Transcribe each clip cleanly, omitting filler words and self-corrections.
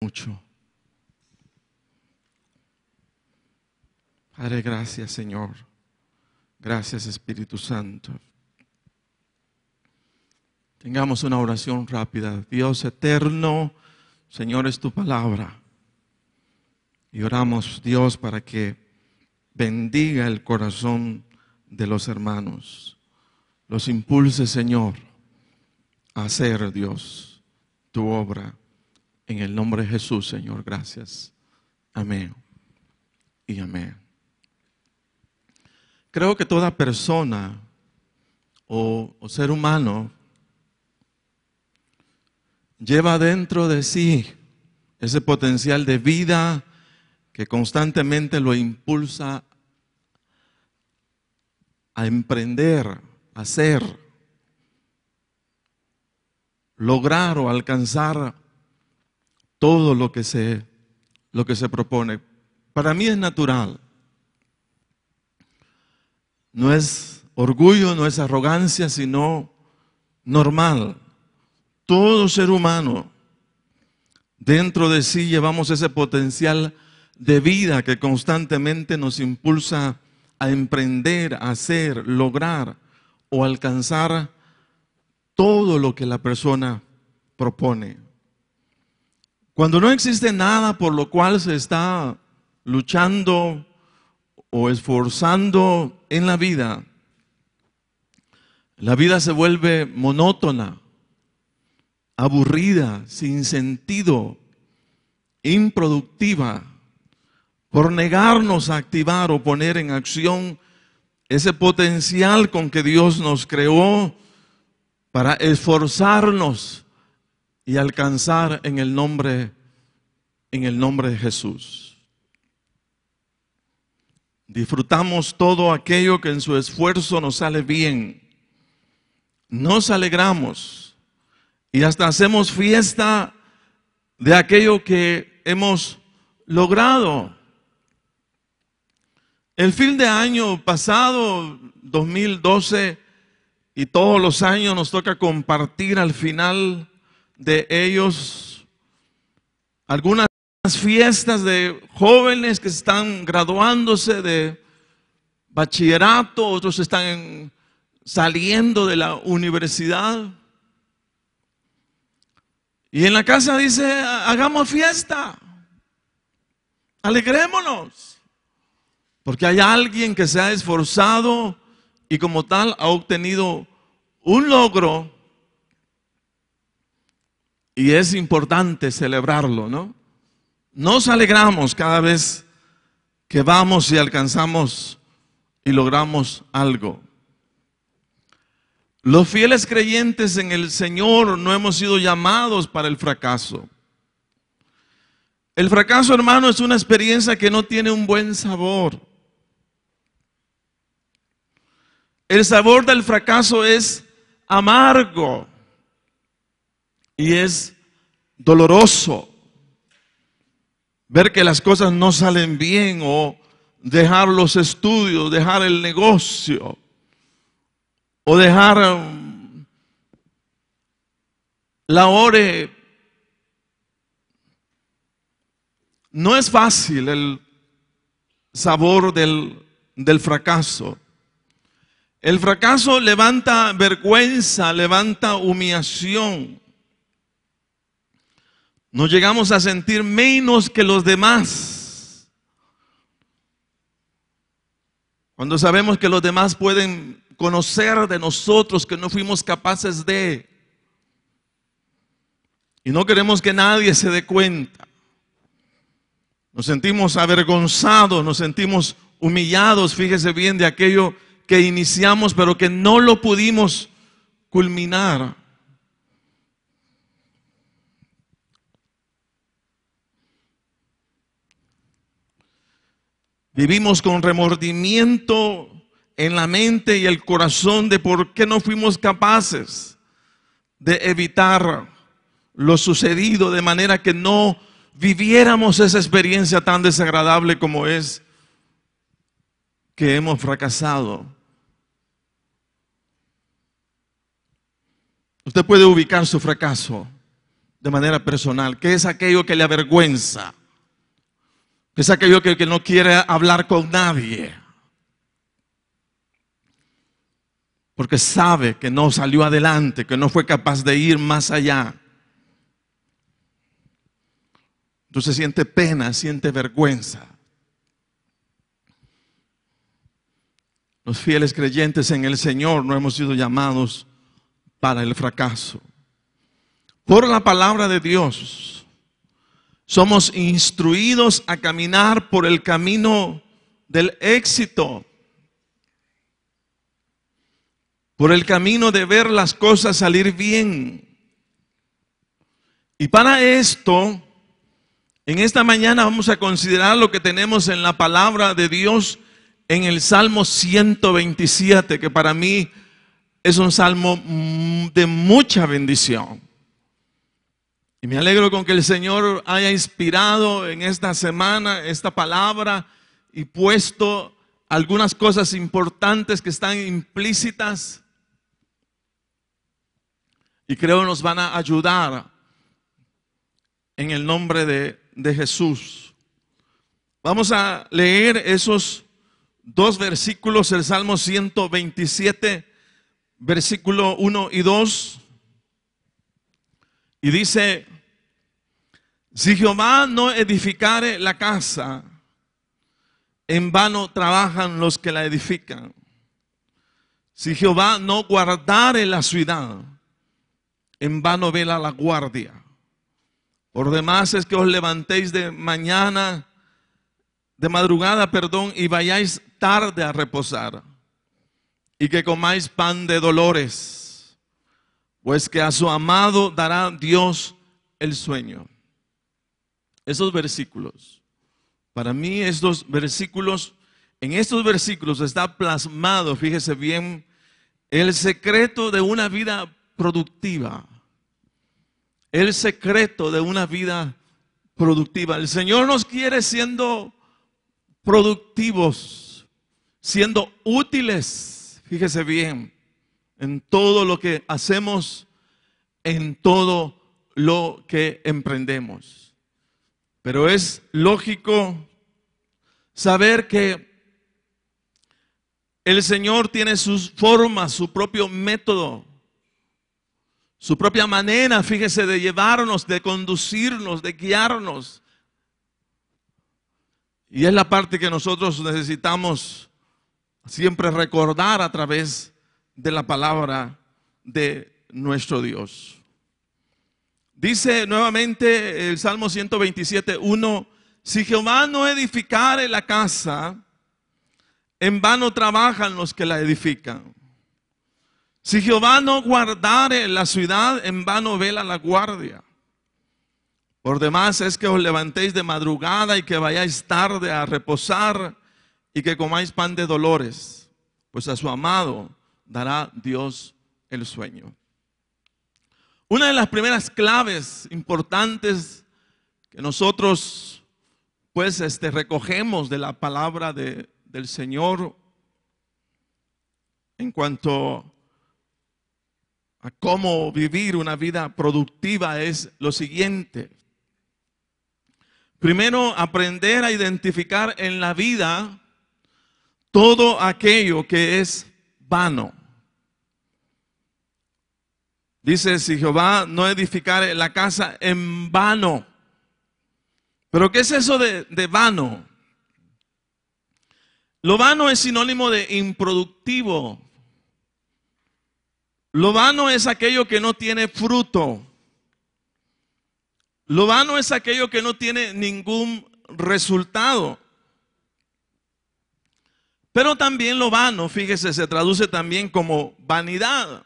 Mucho. Padre, gracias, Señor. Gracias, Espíritu Santo. Tengamos una oración rápida. Dios eterno, Señor, es tu palabra. Y oramos, Dios, para que bendiga el corazón de los hermanos. Los impulse, Señor, a hacer, Dios, tu obra. En el nombre de Jesús, Señor, gracias. Amén y amén. Creo que toda persona o ser humano lleva dentro de sí ese potencial de vida que constantemente lo impulsa a emprender, a hacer, lograr o alcanzar todo lo que se propone. Para mí es natural. No es orgullo, no es arrogancia, sino normal. Todo ser humano, dentro de sí llevamos ese potencial de vida que constantemente nos impulsa a emprender, a hacer, lograr o alcanzar todo lo que la persona propone. Cuando no existe nada por lo cual se está luchando o esforzando en la vida se vuelve monótona, aburrida, sin sentido, improductiva, por negarnos a activar o poner en acción ese potencial con que Dios nos creó para esforzarnos y alcanzar en el nombre de Jesús. Disfrutamos todo aquello que en su esfuerzo nos sale bien. Nos alegramos y hasta hacemos fiesta de aquello que hemos logrado. El fin de año pasado, 2012, y todos los años nos toca compartir al final de ellos algunas fiestas de jóvenes que están graduándose de bachillerato, otros están saliendo de la universidad. Y en la casa dice, hagamos fiesta, alegrémonos, porque hay alguien que se ha esforzado y como tal ha obtenido un logro. Y es importante celebrarlo, ¿no? Nos alegramos cada vez que vamos y alcanzamos y logramos algo. Los fieles creyentes en el Señor no hemos sido llamados para el fracaso. El fracaso, hermano, es una experiencia que no tiene un buen sabor. El sabor del fracaso es amargo. Y es doloroso ver que las cosas no salen bien o dejar los estudios, dejar el negocio o dejar la ORE. No es fácil el sabor del fracaso. El fracaso levanta vergüenza, levanta humillación. Nos llegamos a sentir menos que los demás. Cuando sabemos que los demás pueden conocer de nosotros que no fuimos capaces de. Y no queremos que nadie se dé cuenta. Nos sentimos avergonzados, nos sentimos humillados, fíjese bien, de aquello que iniciamos pero que no lo pudimos culminar. Vivimos con remordimiento en la mente y el corazón de por qué no fuimos capaces de evitar lo sucedido, de manera que no viviéramos esa experiencia tan desagradable como es que hemos fracasado. Usted puede ubicar su fracaso. de manera personal? ¿Qué es aquello que le avergüenza? ¿Qué es aquello que no quiere hablar con nadie? Porque sabe que no salió adelante, que no fue capaz de ir más allá. Entonces siente pena, siente vergüenza. Los fieles creyentes en el Señor no hemos sido llamados para el fracaso. Por la palabra de Dios, somos instruidos a caminar por el camino del éxito, por el camino de ver las cosas salir bien. Y para esto, en esta mañana vamos a considerar lo que tenemos en la palabra de Dios en el Salmo 127, que para mí es un salmo de mucha bendición. Y me alegro con que el Señor haya inspirado en esta semana esta palabra y puesto algunas cosas importantes que están implícitas y creo nos van a ayudar en el nombre de Jesús. Vamos a leer esos dos versículos, el Salmo 127, versículo 1 y 2. Y dice: si Jehová no edificare la casa, en vano trabajan los que la edifican. Si Jehová no guardare la ciudad, en vano vela la guardia. Por demás es que os levantéis de madrugada, y vayáis tarde a reposar, y que comáis pan de dolores, pues que a su amado dará Dios el sueño. Esos versículos, para mí en estos versículos está plasmado, fíjese bien, el secreto de una vida productiva. El secreto de una vida productiva. El Señor nos quiere siendo productivos, siendo útiles, fíjese bien, en todo lo que hacemos, en todo lo que emprendemos. Pero es lógico saber que el Señor tiene sus formas, su propio método, su propia manera, fíjese, de llevarnos, de conducirnos, de guiarnos. Y es la parte que nosotros necesitamos siempre recordar a través de la palabra de nuestro Dios. Dice nuevamente el Salmo 127:1: si Jehová no edificare la casa, en vano trabajan los que la edifican. Si Jehová no guardare la ciudad, en vano vela la guardia. Por demás es que os levantéis de madrugada y que vayáis tarde a reposar y que comáis pan de dolores, pues a su amado dará Dios el sueño. Una de las primeras claves importantes que nosotros recogemos de la palabra del Señor en cuanto a cómo vivir una vida productiva es lo siguiente. Primero, aprender a identificar en la vida todo aquello que es vano. Dice: si Jehová no edificare la casa, en vano. ¿Pero qué es eso de vano? Lo vano es sinónimo de improductivo. Lo vano es aquello que no tiene fruto. Lo vano es aquello que no tiene ningún resultado. Pero también lo vano, fíjese, se traduce también como vanidad.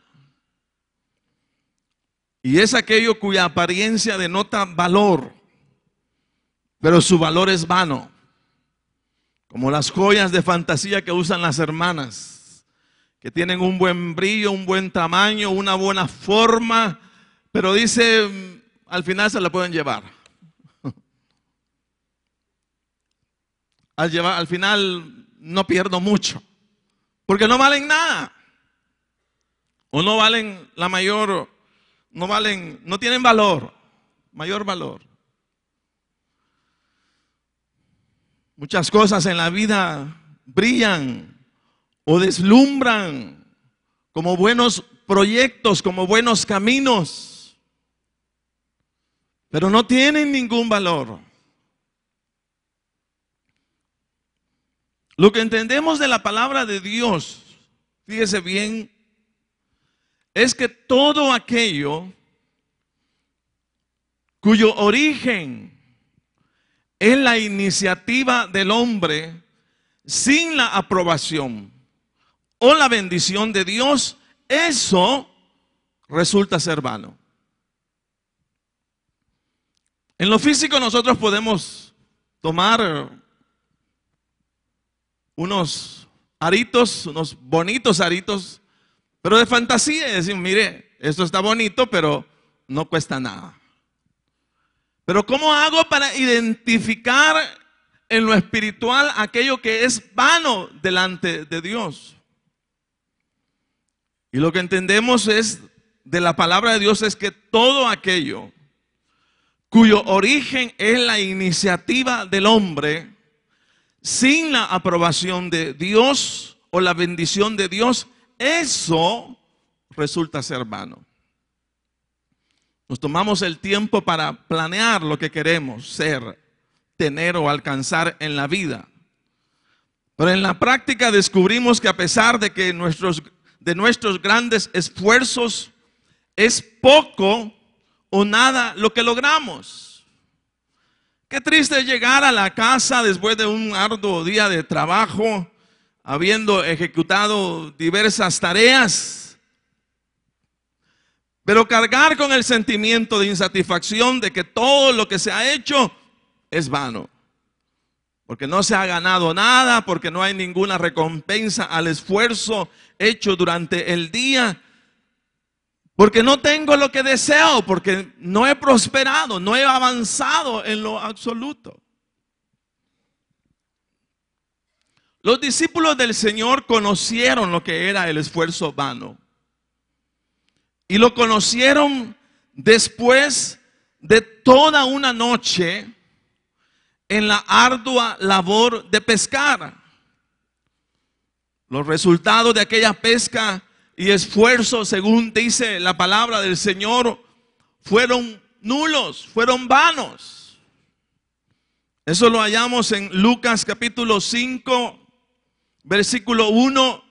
Y es aquello cuya apariencia denota valor, pero su valor es vano. Como las joyas de fantasía que usan las hermanas, que tienen un buen brillo, un buen tamaño, una buena forma, pero dice, al final se la pueden llevar. Al final no pierdo mucho, porque no valen nada. O no valen no tienen valor. mayor valor. Muchas cosas en la vida brillan o deslumbran como buenos proyectos, como buenos caminos, pero no tienen ningún valor. Lo que entendemos de la palabra de Dios, fíjese bien, es que todo aquello cuyo origen es la iniciativa del hombre sin la aprobación o la bendición de Dios, eso resulta ser vano. En lo físico nosotros podemos tomar unos aritos, unos bonitos aritos, pero de fantasía, y decir, mire, esto está bonito, pero no cuesta nada. Pero ¿cómo hago para identificar en lo espiritual aquello que es vano delante de Dios? Y lo que entendemos es de la palabra de Dios es que todo aquello cuyo origen es la iniciativa del hombre, sin la aprobación de Dios o la bendición de Dios, eso resulta ser vano. Nos tomamos el tiempo para planear lo que queremos ser, tener o alcanzar en la vida. Pero en la práctica descubrimos que a pesar de que nuestros grandes esfuerzos, es poco o nada lo que logramos. Qué triste llegar a la casa después de un arduo día de trabajo, habiendo ejecutado diversas tareas, pero cargar con el sentimiento de insatisfacción de que todo lo que se ha hecho es vano. Porque no se ha ganado nada, porque no hay ninguna recompensa al esfuerzo hecho durante el día, porque no tengo lo que deseo, porque no he prosperado, no he avanzado en lo absoluto. Los discípulos del Señor conocieron lo que era el esfuerzo vano. Y lo conocieron después de toda una noche en la ardua labor de pescar. Los resultados de aquella pesca y esfuerzo, según dice la palabra del Señor, fueron nulos, fueron vanos. Eso lo hallamos en Lucas capítulo 5, versículo 1,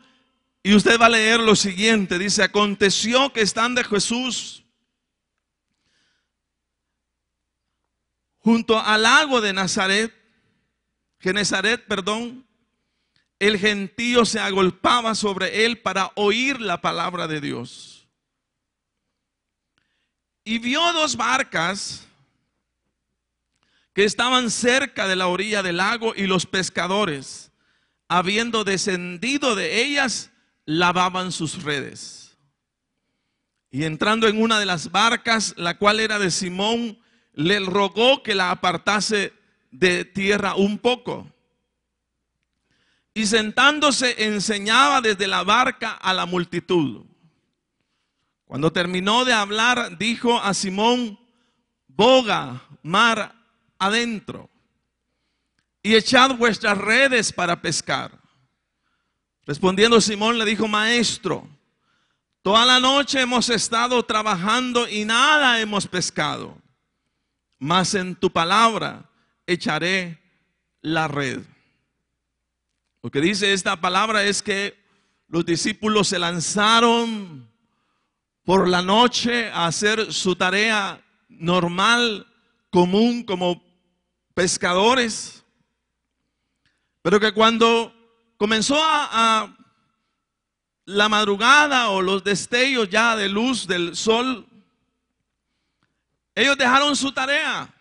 y usted va a leer lo siguiente. Dice: aconteció que estando Jesús junto al lago de Genezaret, el gentío se agolpaba sobre él para oír la palabra de Dios. Y vio dos barcas que estaban cerca de la orilla del lago, y los pescadores, habiendo descendido de ellas, lavaban sus redes. Y entrando en una de las barcas, la cual era de Simón, le rogó que la apartase de tierra un poco. Y sentándose enseñaba desde la barca a la multitud. Cuando terminó de hablar, dijo a Simón: boga mar adentro y echad vuestras redes para pescar. Respondiendo Simón le dijo: maestro, toda la noche hemos estado trabajando y nada hemos pescado, mas en tu palabra echaré la red. Lo que dice esta palabra es que los discípulos se lanzaron por la noche a hacer su tarea normal, común, como pescadores, pero que cuando comenzó a la madrugada o los destellos ya de luz del sol, ellos dejaron su tarea,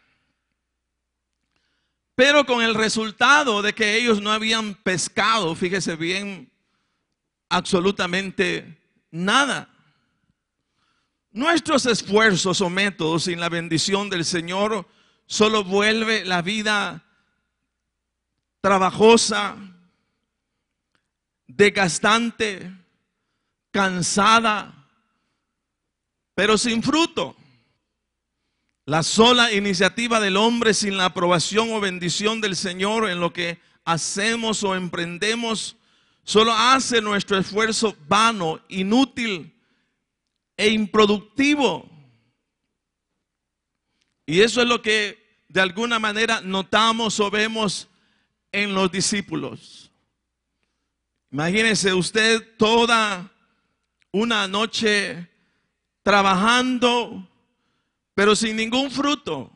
pero con el resultado de que ellos no habían pescado, fíjese bien, absolutamente nada. Nuestros esfuerzos o métodos sin la bendición del Señor solo vuelve la vida trabajosa, desgastante, cansada, pero sin fruto. La sola iniciativa del hombre sin la aprobación o bendición del Señor en lo que hacemos o emprendemos solo hace nuestro esfuerzo vano, inútil e improductivo. Y eso es lo que de alguna manera notamos o vemos en los discípulos. Imagínese usted toda una noche trabajando, pero sin ningún fruto,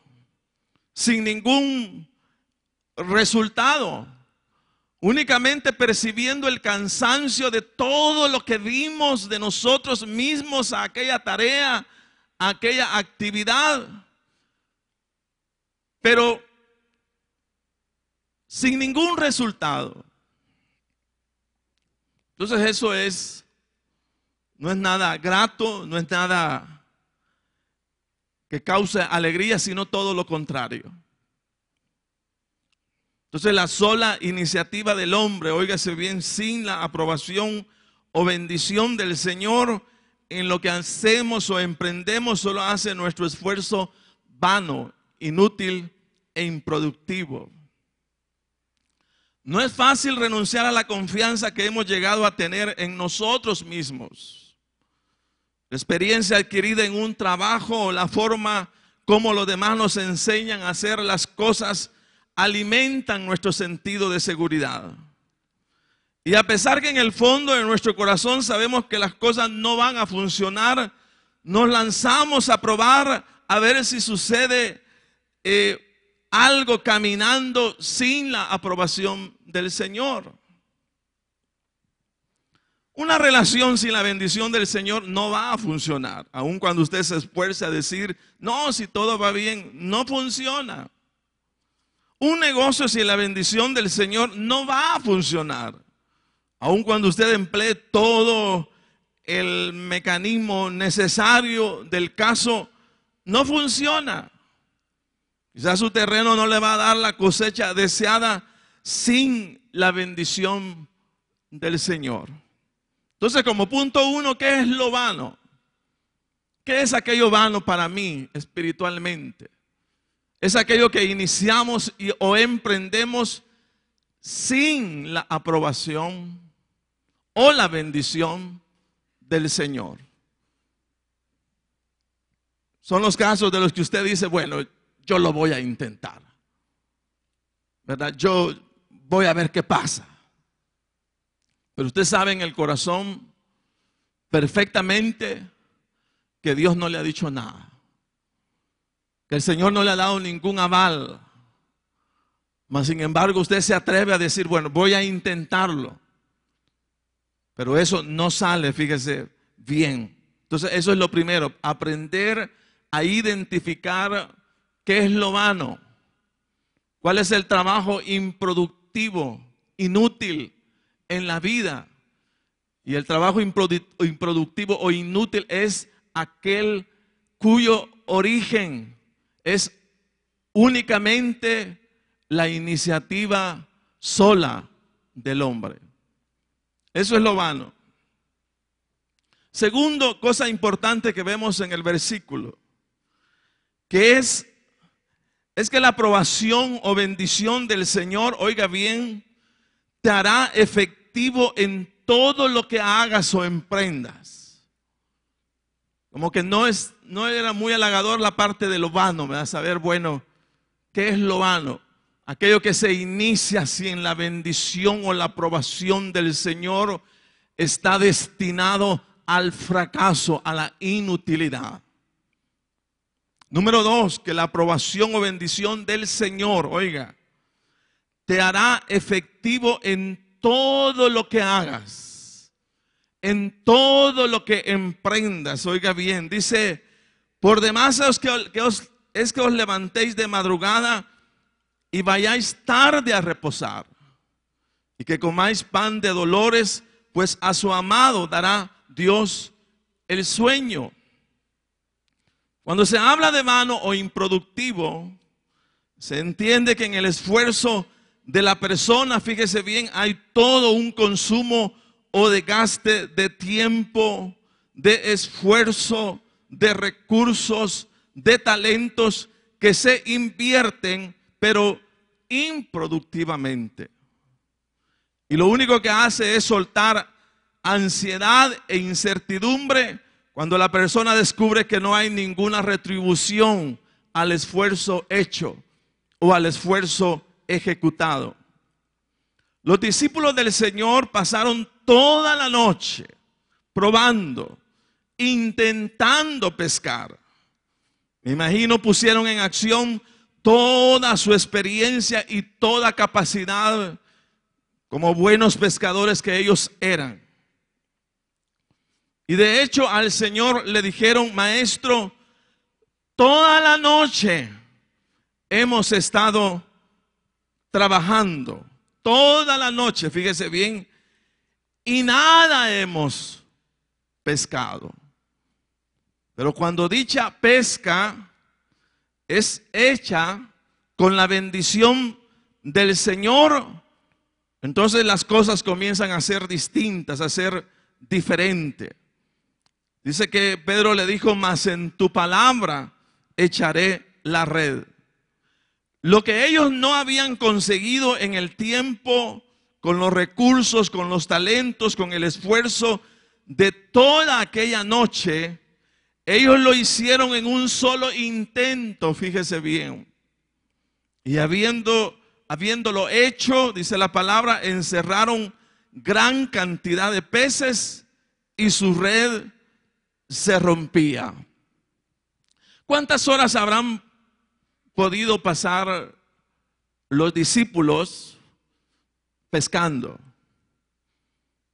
sin ningún resultado, únicamente percibiendo el cansancio de todo lo que dimos de nosotros mismos a aquella tarea, a aquella actividad, pero sin ningún resultado. Entonces eso no es nada grato, no es nada que cause alegría, sino todo lo contrario. Entonces la sola iniciativa del hombre, óigase bien, sin la aprobación o bendición del Señor en lo que hacemos o emprendemos, solo hace nuestro esfuerzo vano, inútil e improductivo. No es fácil renunciar a la confianza que hemos llegado a tener en nosotros mismos. La experiencia adquirida en un trabajo o la forma como los demás nos enseñan a hacer las cosas alimentan nuestro sentido de seguridad. Y a pesar que en el fondo de nuestro corazón sabemos que las cosas no van a funcionar, nos lanzamos a probar a ver si sucede algo caminando sin la aprobación del Señor. Una relación sin la bendición del Señor no va a funcionar. Aun cuando usted se esfuerce a decir, no, si todo va bien, no funciona. Un negocio sin la bendición del Señor no va a funcionar. Aun cuando usted emplee todo el mecanismo necesario del caso, no funciona. Quizás su terreno no le va a dar la cosecha deseada sin la bendición del Señor. Entonces, como punto uno, ¿qué es lo vano? ¿Qué es aquello vano para mí espiritualmente? Es aquello que iniciamos o emprendemos sin la aprobación o la bendición del Señor. Son los casos de los que usted dice, bueno, yo lo voy a intentar, ¿verdad? Yo voy a ver qué pasa. Pero usted sabe en el corazón perfectamente que Dios no le ha dicho nada, que el Señor no le ha dado ningún aval. Mas sin embargo usted se atreve a decir, bueno, voy a intentarlo. Pero eso no sale, fíjese, bien. Entonces eso es lo primero, aprender a identificar qué es lo vano, cuál es el trabajo improductivo, inútil en la vida. Y el trabajo improductivo o inútil es aquel cuyo origen es únicamente la iniciativa sola del hombre. Eso es lo vano. Segundo, cosa importante que vemos en el versículo, que es que la aprobación o bendición del Señor, oiga bien, te hará efectivo en todo lo que hagas o emprendas. Como que no era muy halagador la parte de lo vano, ¿verdad? Saber, bueno, ¿qué es lo vano? Aquello que se inicia sin la bendición o la aprobación del Señor está destinado al fracaso, a la inutilidad. Número dos, que la aprobación o bendición del Señor, oiga, te hará efectivo en todo lo que hagas, en todo lo que emprendas. Oiga bien, dice, por demás es que os levantéis de madrugada y vayáis tarde a reposar, y que comáis pan de dolores, pues a su amado dará Dios el sueño. Cuando se habla de vano o improductivo, se entiende que en el esfuerzo de la persona, fíjese bien, hay todo un consumo o desgaste de tiempo, de esfuerzo, de recursos, de talentos que se invierten, pero improductivamente. Y lo único que hace es soltar ansiedad e incertidumbre cuando la persona descubre que no hay ninguna retribución al esfuerzo hecho o al esfuerzo ejecutado. Los discípulos del Señor pasaron toda la noche probando, intentando pescar. Me imagino pusieron en acción toda su experiencia y toda capacidad como buenos pescadores que ellos eran. Y de hecho al Señor le dijeron: Maestro, toda la noche hemos estado trabajando, toda la noche, fíjese bien, y nada hemos pescado. Pero cuando dicha pesca es hecha con la bendición del Señor, entonces las cosas comienzan a ser distintas, a ser diferentes. Dice que Pedro le dijo: mas en tu palabra echaré la red. Lo que ellos no habían conseguido en el tiempo, con los recursos, con los talentos, con el esfuerzo de toda aquella noche, ellos lo hicieron en un solo intento, fíjese bien. Y habiéndolo hecho, dice la palabra, encerraron gran cantidad de peces y su red se rompía. ¿Cuántas horas habrán podido pasar los discípulos pescando?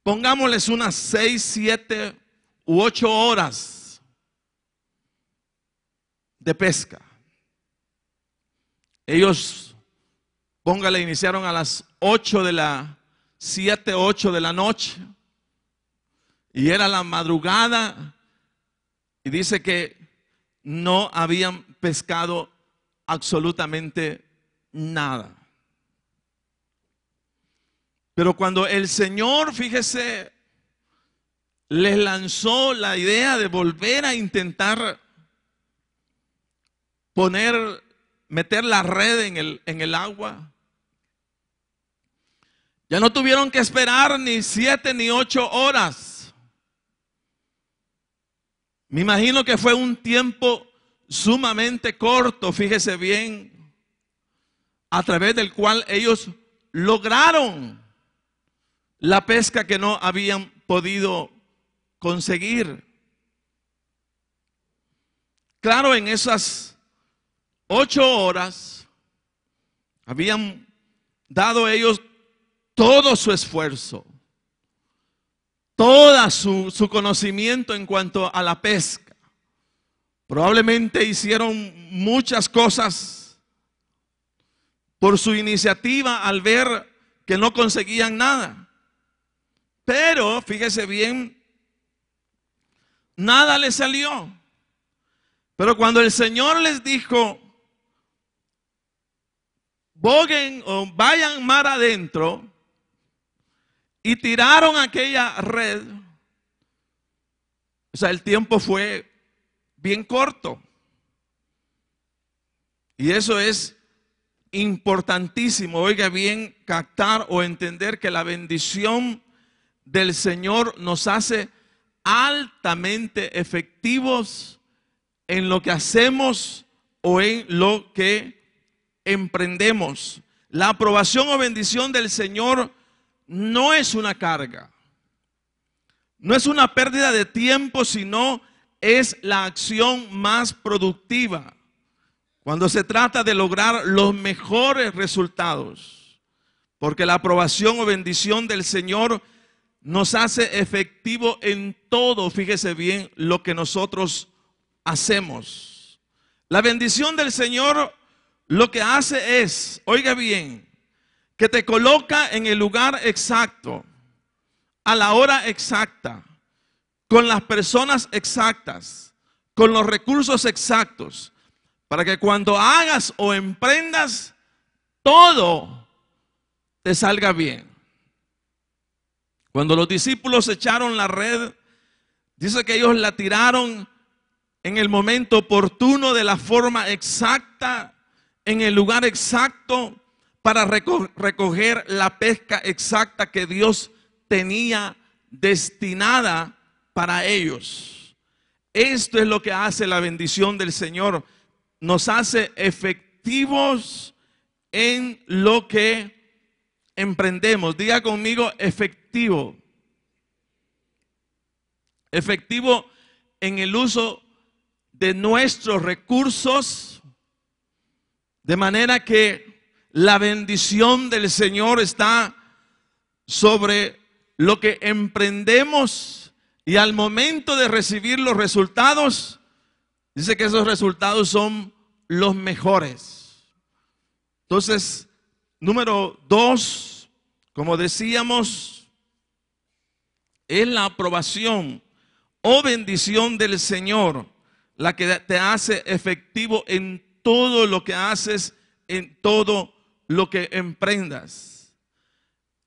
Pongámosles unas 6, 7 u 8 horas de pesca. Ellos, póngale, iniciaron a las 8 de la 7, 8 de la noche, y era la madrugada, y dice que no habían pescado absolutamente nada. Pero cuando el Señor, fíjese, les lanzó la idea de volver a intentar meter la red en el agua, ya no tuvieron que esperar ni 7 ni 8 horas. Me imagino que fue un tiempo sumamente corto, fíjese bien, a través del cual ellos lograron la pesca que no habían podido conseguir. Claro, en esas 8 horas habían dado ellos todo su esfuerzo, toda su conocimiento en cuanto a la pesca. Probablemente hicieron muchas cosas por su iniciativa al ver que no conseguían nada. Pero, fíjese bien, nada les salió. Pero cuando el Señor les dijo: boguen o vayan mar adentro, y tiraron aquella red, o sea, el tiempo fue bien corto. Y eso es importantísimo, oiga bien, captar o entender que la bendición del Señor nos hace altamente efectivos en lo que hacemos o en lo que emprendemos. La aprobación o bendición del Señor no es una carga, no es una pérdida de tiempo, sino es la acción más productiva cuando se trata de lograr los mejores resultados, porque la aprobación o bendición del Señor nos hace efectivo en todo, fíjese bien, lo que nosotros hacemos. La bendición del Señor lo que hace es, oiga bien, que te coloca en el lugar exacto, a la hora exacta, con las personas exactas, con los recursos exactos, para que cuando hagas o emprendas, todo te salga bien. Cuando los discípulos echaron la red, dice que ellos la tiraron en el momento oportuno, de la forma exacta, en el lugar exacto, para recoger la pesca exacta que Dios tenía destinada para ellos. Esto es lo que hace la bendición del Señor. Nos hace efectivos en lo que emprendemos. Diga conmigo, efectivo. Efectivo en el uso de nuestros recursos, de manera que la bendición del Señor está sobre lo que emprendemos, y al momento de recibir los resultados, dice que esos resultados son los mejores. Entonces, número 2, como decíamos, es la aprobación o bendición del Señor, la que te hace efectivo en todo lo que haces, en todo lo que emprendas.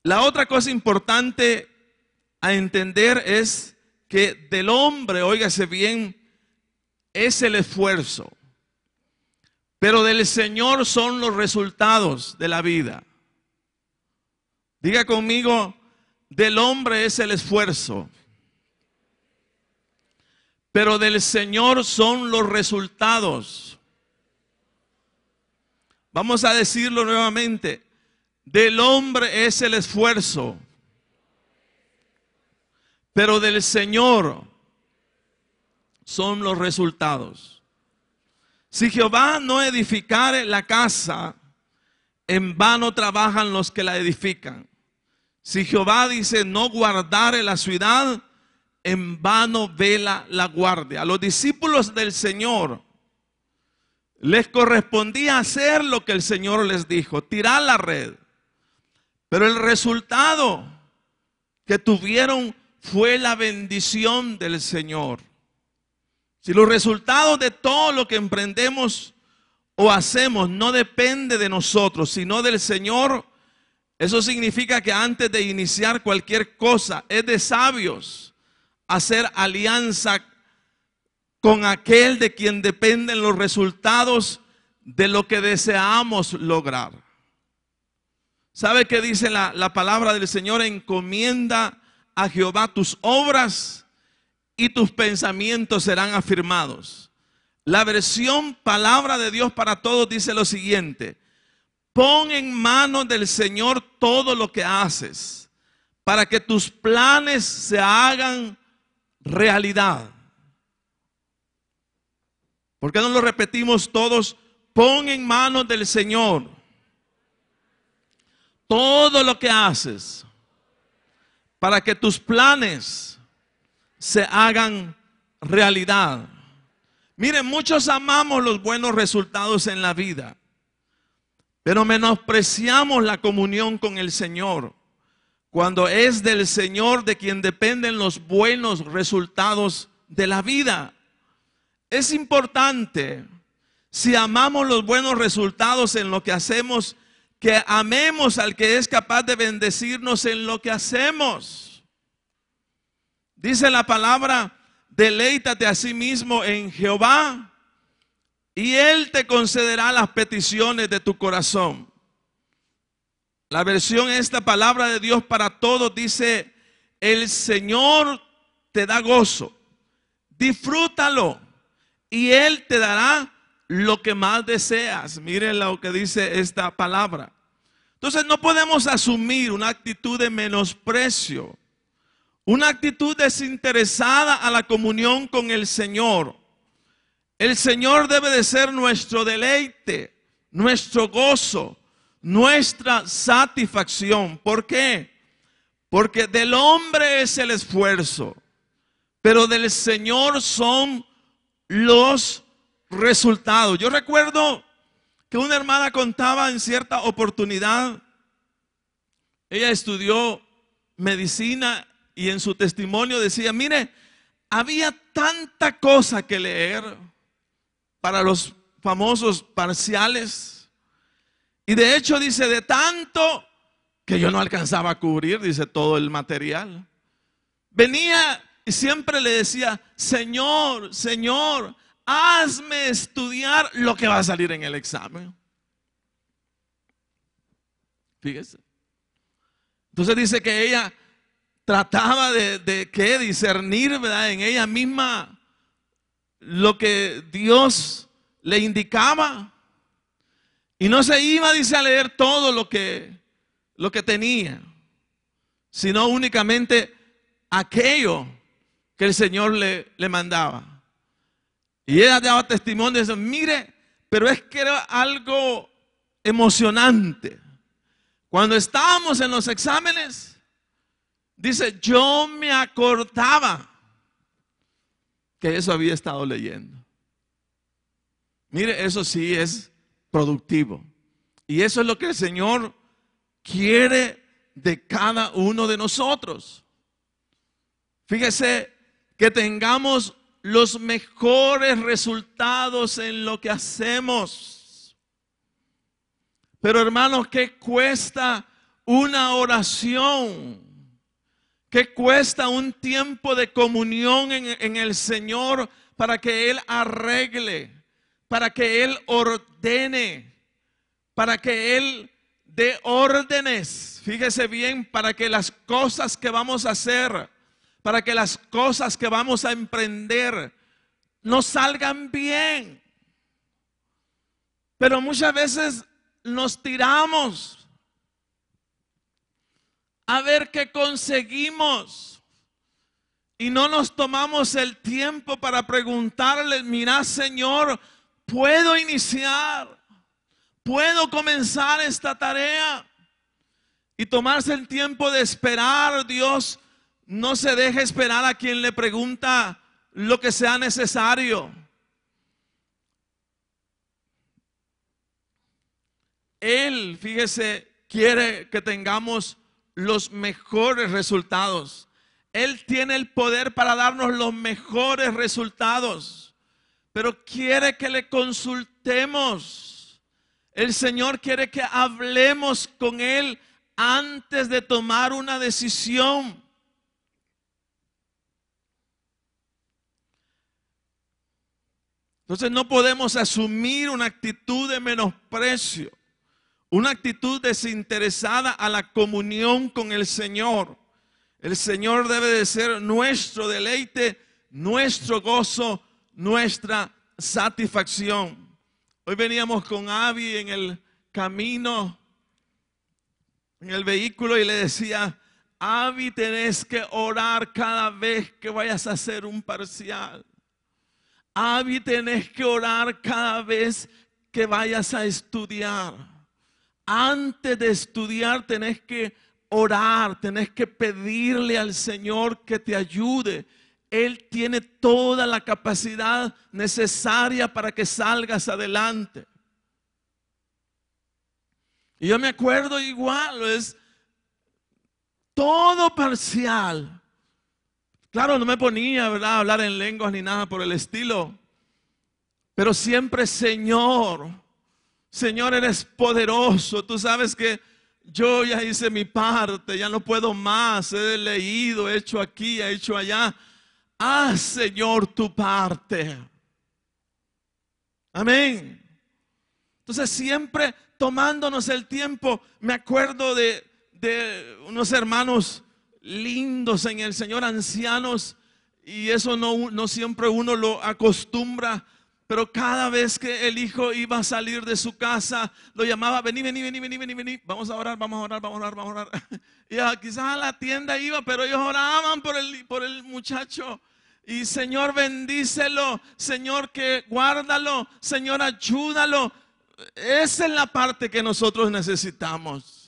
La otra cosa importante a entender es que del hombre, óigase bien, es el esfuerzo, pero del Señor son los resultados de la vida. Diga conmigo, del hombre es el esfuerzo, pero del Señor son los resultados. Vamos a decirlo nuevamente. Del hombre es el esfuerzo, pero del Señor son los resultados. Si Jehová no edificare la casa, en vano trabajan los que la edifican. Si Jehová dice no guardare la ciudad, en vano vela la guardia. A los discípulos del Señor les correspondía hacer lo que el Señor les dijo, tirar la red. Pero el resultado que tuvieron fue la bendición del Señor. Si los resultados de todo lo que emprendemos o hacemos no depende de nosotros, sino del Señor, eso significa que antes de iniciar cualquier cosa es de sabios hacer alianza con aquel de quien dependen los resultados de lo que deseamos lograr. ¿Sabe qué dice la palabra del Señor? Encomienda a Jehová tus obras y tus pensamientos serán afirmados. La versión Palabra de Dios para Todos dice lo siguiente: pon en manos del Señor todo lo que haces, para que tus planes se hagan realidad. ¿Por qué no lo repetimos todos? Pon en manos del Señor todo lo que haces, para que tus planes se hagan realidad. Miren, muchos amamos los buenos resultados en la vida, pero menospreciamos la comunión con el Señor, cuando es del Señor de quien dependen los buenos resultados de la vida. Es importante, si amamos los buenos resultados en lo que hacemos, que amemos al que es capaz de bendecirnos en lo que hacemos. Dice la palabra: deleítate a sí mismo en Jehová y Él te concederá las peticiones de tu corazón. La versión esta Palabra de Dios para Todos dice: el Señor te da gozo, disfrútalo y Él te dará lo que más deseas. Miren lo que dice esta palabra. Entonces no podemos asumir una actitud de menosprecio, una actitud desinteresada a la comunión con el Señor. El Señor debe de ser nuestro deleite, nuestro gozo, nuestra satisfacción. ¿Por qué? Porque del hombre es el esfuerzo, pero del Señor son los resultados. Yo recuerdo que una hermana contaba en cierta oportunidad, ella estudió medicina y en su testimonio decía: mire, había tanta cosa que leer para los famosos parciales, y de hecho dice, de tanto que yo no alcanzaba a cubrir, dice, todo el material. Venía y siempre le decía: Señor, Señor, hazme estudiar lo que va a salir en el examen. Fíjese. Entonces dice que ella trataba de discernir, ¿verdad?, en ella misma lo que Dios le indicaba. Y no se iba, dice, a leer todo lo que tenía, sino únicamente aquello que el Señor le mandaba. Y ella daba testimonio de eso. Mire, pero es que era algo emocionante. Cuando estábamos en los exámenes, dice, yo me acordaba que eso había estado leyendo. Mire, eso sí es productivo. Y eso es lo que el Señor quiere de cada uno de nosotros. Fíjese que tengamos los mejores resultados en lo que hacemos. Pero hermanos, ¿qué cuesta una oración? ¿Qué cuesta un tiempo de comunión en el Señor para que Él arregle, para que Él ordene, para que Él dé órdenes? Fíjese bien, para que las cosas que vamos a hacer, para que las cosas que vamos a emprender nos salgan bien. Pero muchas veces nos tiramos a ver qué conseguimos y no nos tomamos el tiempo para preguntarle, mira, Señor, ¿puedo iniciar? ¿Puedo comenzar esta tarea? Y tomarse el tiempo de esperar. Dios no se deja esperar a quien le pregunta lo que sea necesario. Él, fíjese, quiere que tengamos los mejores resultados. Él tiene el poder para darnos los mejores resultados, pero quiere que le consultemos. El Señor quiere que hablemos con Él antes de tomar una decisión. Entonces no podemos asumir una actitud de menosprecio, una actitud desinteresada a la comunión con el Señor. El Señor debe de ser nuestro deleite, nuestro gozo, nuestra satisfacción. Hoy veníamos con Abby en el camino, en el vehículo, y le decía, Abby, tenés que orar cada vez que vayas a hacer un parcial. Abby, tenés que orar cada vez que vayas a estudiar. Antes de estudiar tenés que orar, tenés que pedirle al Señor que te ayude. Él tiene toda la capacidad necesaria para que salgas adelante. Y yo me acuerdo igual, es todo parcial. Claro, no me ponía, ¿verdad?, a hablar en lenguas ni nada por el estilo. Pero siempre, Señor, Señor, eres poderoso. Tú sabes que yo ya hice mi parte, ya no puedo más. He leído, he hecho aquí, he hecho allá. Haz, Señor, tu parte. Amén. Entonces siempre tomándonos el tiempo. Me acuerdo de unos hermanos lindos en el Señor, ancianos, y eso no siempre uno lo acostumbra. Pero cada vez que el hijo iba a salir de su casa, lo llamaba, vení, vamos a orar. Y quizás a la tienda iba, pero ellos oraban por el muchacho. Y Señor, bendícelo, Señor, que guárdalo, Señor, ayúdalo. Esa es la parte que nosotros necesitamos.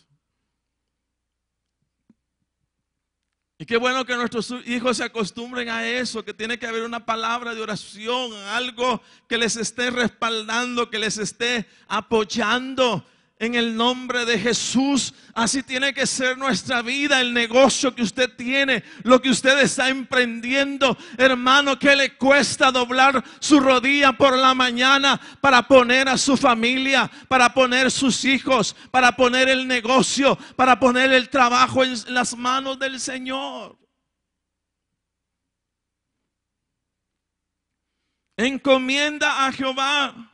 Y qué bueno que nuestros hijos se acostumbren a eso, que tiene que haber una palabra de oración, algo que les esté respaldando, que les esté apoyando en el nombre de Jesús. Así tiene que ser nuestra vida, el negocio que usted tiene, lo que usted está emprendiendo. Hermano, ¿qué le cuesta doblar su rodilla por la mañana para poner a su familia, para poner sus hijos, para poner el negocio, para poner el trabajo en las manos del Señor? Encomienda a Jehová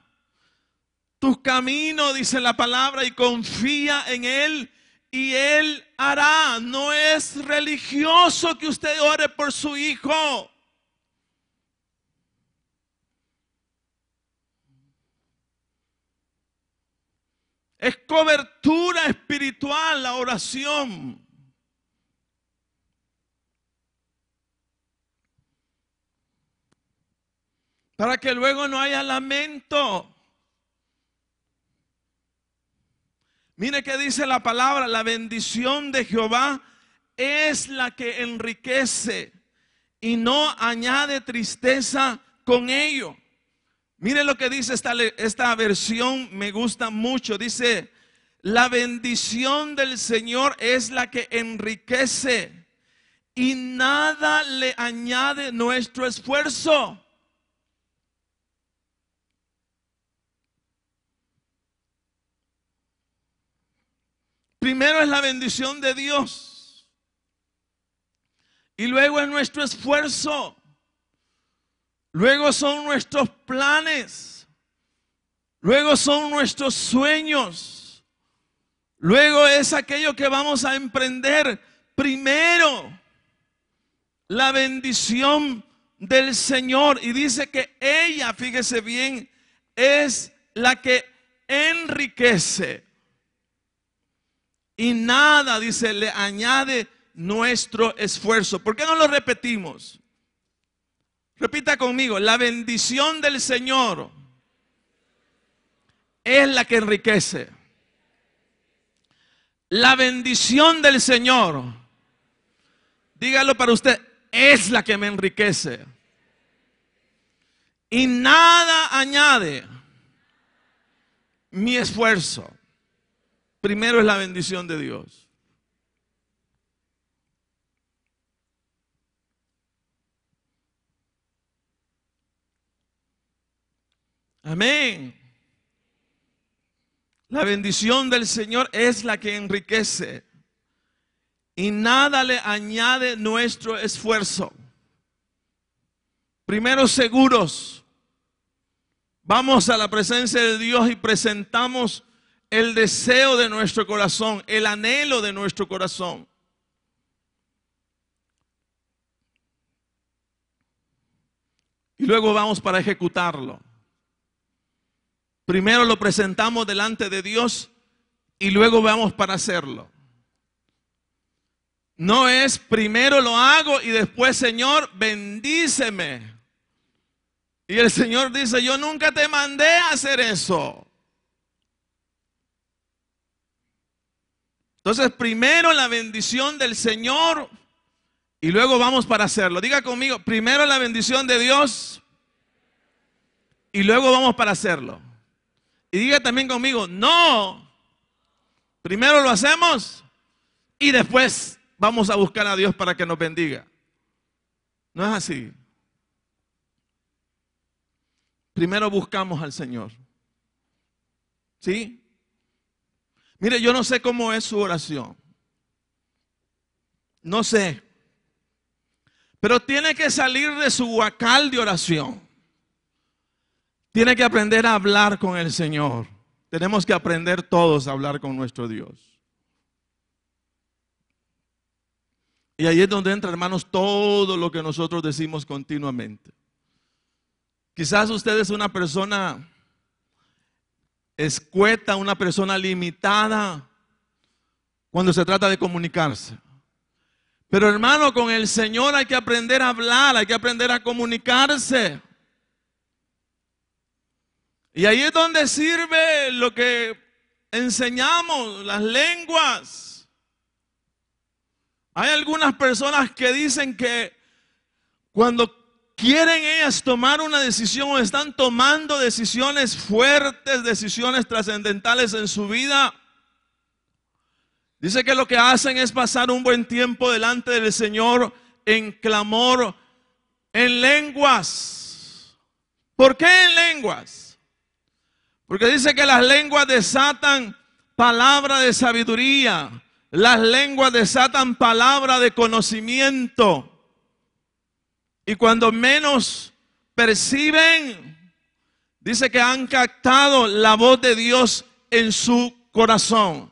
tus caminos, dice la palabra, y confía en Él y Él hará. No es religioso que usted ore por su hijo. Es cobertura espiritual la oración. Para que luego no haya lamento. Mire que dice la palabra, la bendición de Jehová es la que enriquece y no añade tristeza con ello. Mire lo que dice esta versión, me gusta mucho. Dice, la bendición del Señor es la que enriquece y nada le añade nuestro esfuerzo. Primero es la bendición de Dios y luego es nuestro esfuerzo. Luego son nuestros planes. Luego son nuestros sueños. Luego es aquello que vamos a emprender. Primero, la bendición del Señor. Y dice que ella, fíjese bien, es la que enriquece. Y nada, dice, le añade nuestro esfuerzo. ¿Por qué no lo repetimos? Repita conmigo, la bendición del Señor es la que enriquece. La bendición del Señor, dígalo para usted, es la que me enriquece. Y nada añade mi esfuerzo. Primero es la bendición de Dios. Amén. La bendición del Señor es la que enriquece y nada le añade nuestro esfuerzo. Primero, seguros. Vamos a la presencia de Dios y presentamos el deseo de nuestro corazón, el anhelo de nuestro corazón. Y luego vamos para ejecutarlo. Primero lo presentamos delante de Dios y luego vamos para hacerlo. No es primero lo hago y después, Señor, bendíceme. Y el Señor dice, yo nunca te mandé a hacer eso. Entonces, primero la bendición del Señor y luego vamos para hacerlo. Diga conmigo, primero la bendición de Dios y luego vamos para hacerlo. Y diga también conmigo, no, primero lo hacemos y después vamos a buscar a Dios para que nos bendiga. No es así. Primero buscamos al Señor. ¿Sí? Mire, yo no sé cómo es su oración. No sé. Pero tiene que salir de su huacal de oración. Tiene que aprender a hablar con el Señor. Tenemos que aprender todos a hablar con nuestro Dios. Y ahí es donde entra, hermanos, todo lo que nosotros decimos continuamente. Quizás usted es una persona escueta, una persona limitada cuando se trata de comunicarse. Pero hermano, con el Señor hay que aprender a hablar, hay que aprender a comunicarse. Y ahí es donde sirve lo que enseñamos, las lenguas. Hay algunas personas que dicen que cuando quieren ellas tomar una decisión o están tomando decisiones fuertes, decisiones trascendentales en su vida, dice que lo que hacen es pasar un buen tiempo delante del Señor en clamor, en lenguas. ¿Por qué en lenguas? Porque dice que las lenguas desatan palabra de sabiduría, las lenguas desatan palabra de conocimiento. Y cuando menos perciben, dice que han captado la voz de Dios en su corazón.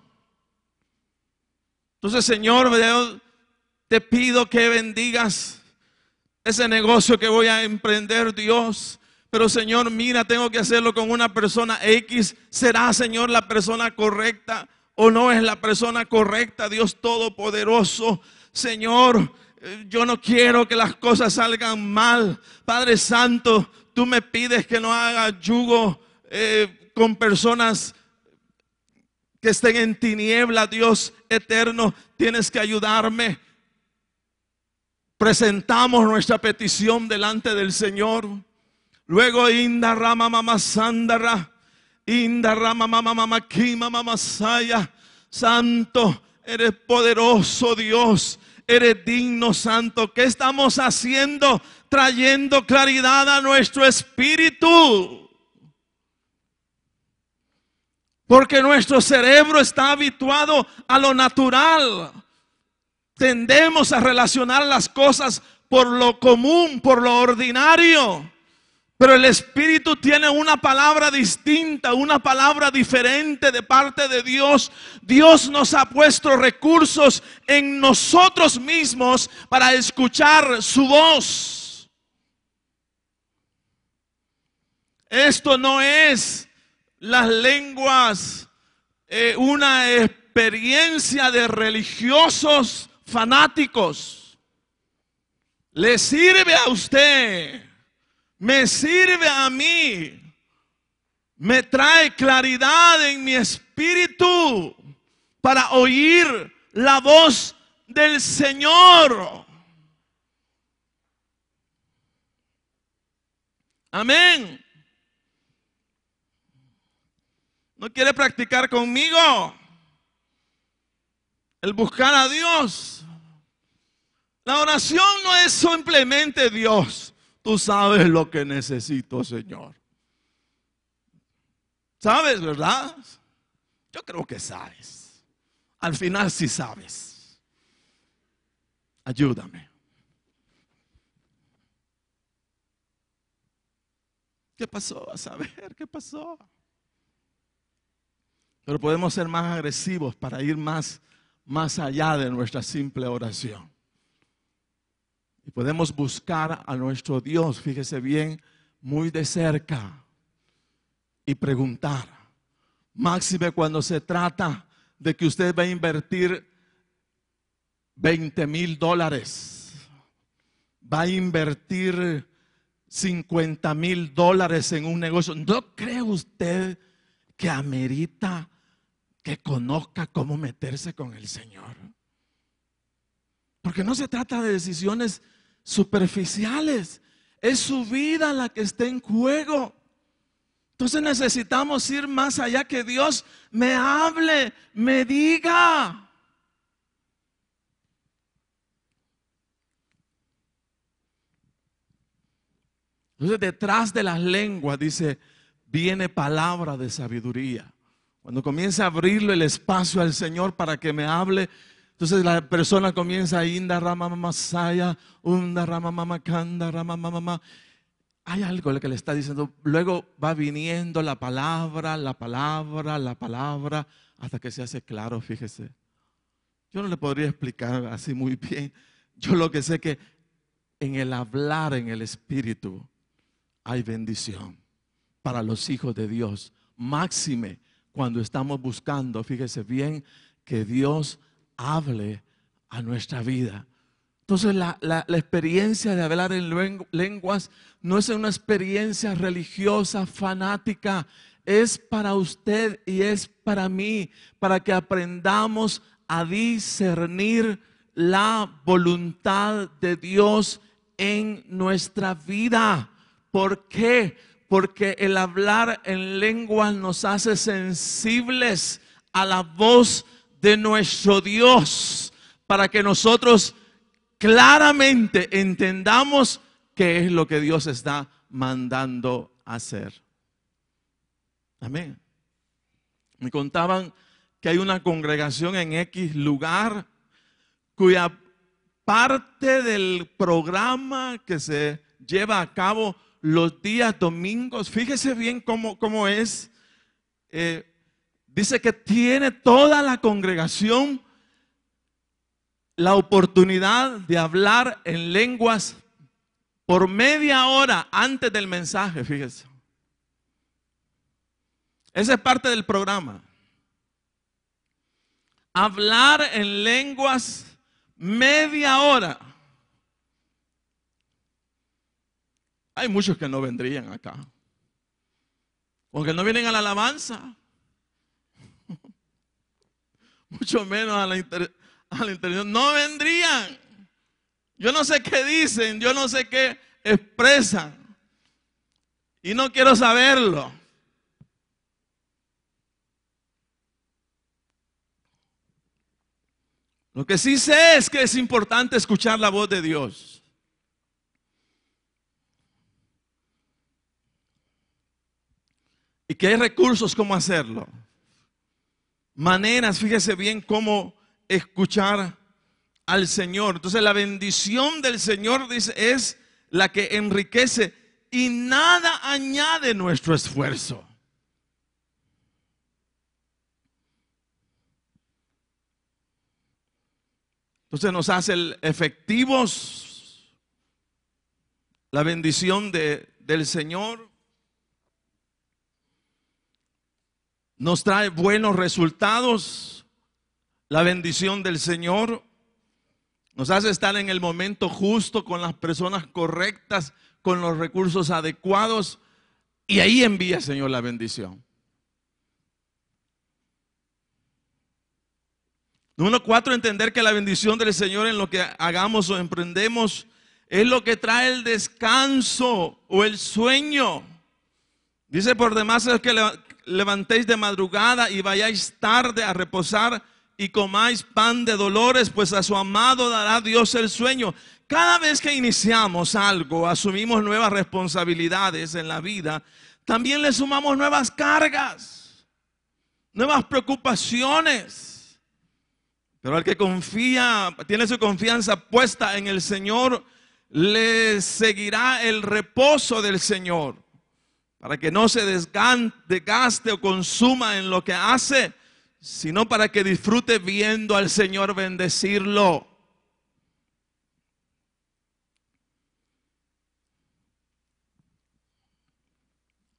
Entonces, Señor, te pido que bendigas ese negocio que voy a emprender, Dios. Pero, Señor, mira, tengo que hacerlo con una persona X. ¿Será, Señor, la persona correcta o no es la persona correcta? Dios Todopoderoso, Señor, yo no quiero que las cosas salgan mal. Padre Santo, tú me pides que no haga yugo con personas que estén en tiniebla. Dios eterno, tienes que ayudarme. Presentamos nuestra petición delante del Señor. Luego inda rama mama sandara, inda rama mama mama kima mama saya. Santo, eres poderoso Dios, eres digno, Santo. ¿Qué estamos haciendo? Trayendo claridad a nuestro espíritu. Porque nuestro cerebro está habituado a lo natural. Tendemos a relacionar las cosas por lo común, por lo ordinario. Pero el Espíritu tiene una palabra distinta, una palabra diferente de parte de Dios. Dios nos ha puesto recursos en nosotros mismos para escuchar su voz. Esto no es las lenguas, una experiencia de religiosos fanáticos. Le sirve a usted, me sirve a mí, me trae claridad en mi espíritu para oír la voz del Señor. Amén. ¿No quiere practicar conmigo el buscar a Dios? La oración no es simplemente Dios, tú sabes lo que necesito, Señor. ¿Sabes, verdad? Yo creo que sabes. Al final sí sabes. Ayúdame. ¿Qué pasó? A saber, ¿qué pasó? Pero podemos ser más agresivos para ir más allá de nuestra simple oración. Y podemos buscar a nuestro Dios, fíjese bien, muy de cerca y preguntar. Máxime cuando se trata de que usted va a invertir $20,000. Va a invertir $50,000 en un negocio. ¿No cree usted que amerita que conozca cómo meterse con el Señor? Porque no se trata de decisiones superficiales, es su vida la que está en juego. Entonces necesitamos ir más allá, que Dios me hable, me diga. Entonces detrás de las lenguas, dice, viene palabra de sabiduría. Cuando comienza a abrirle el espacio al Señor para que me hable, entonces la persona comienza a inda rama masaya, unda rama mama kanda rama mama. Hay algo que le está diciendo. Luego va viniendo la palabra, hasta que se hace claro, fíjese. Yo no le podría explicar así muy bien. Yo lo que sé que en el hablar en el Espíritu hay bendición para los hijos de Dios. Máxime cuando estamos buscando, fíjese bien, que Dios hable a nuestra vida. Entonces la experiencia de hablar en lenguas no es una experiencia religiosa, fanática. Es para usted y es para mí, para que aprendamos a discernir la voluntad de Dios en nuestra vida. ¿Por qué? Porque el hablar en lenguas nos hace sensibles a la voz de nuestro Dios, para que nosotros claramente entendamos qué es lo que Dios está mandando hacer. Amén. Me contaban que hay una congregación en X lugar cuya parte del programa que se lleva a cabo los días domingos. Fíjese bien cómo es. Dice que tiene toda la congregación la oportunidad de hablar en lenguas por media hora antes del mensaje, fíjese. Esa es parte del programa. Hablar en lenguas media hora. Hay muchos que no vendrían acá, porque no vienen a la alabanza, mucho menos a la interior. No vendrían. Yo no sé qué dicen, yo no sé qué expresan, y no quiero saberlo. Lo que sí sé es que es importante escuchar la voz de Dios. Y que hay recursos cómo hacerlo. Maneras, fíjese bien cómo escuchar al Señor. Entonces la bendición del Señor, dice, es la que enriquece y nada añade nuestro esfuerzo. Entonces nos hace efectivos la bendición del Señor. Nos trae buenos resultados la bendición del Señor. Nos hace estar en el momento justo, con las personas correctas, con los recursos adecuados. Y ahí envía, Señor, la bendición. Número 4, entender que la bendición del Señor en lo que hagamos o emprendemos es lo que trae el descanso o el sueño. Dice: por demás es que levantéis de madrugada y vayáis tarde a reposar y comáis pan de dolores, pues a su amado dará Dios el sueño. Cada vez que iniciamos algo, asumimos nuevas responsabilidades en la vida, también le sumamos nuevas cargas, nuevas preocupaciones. Pero al que confía, tiene su confianza puesta en el Señor, le seguirá el reposo del Señor, para que no se desgaste o consuma en lo que hace, sino para que disfrute viendo al Señor bendecirlo.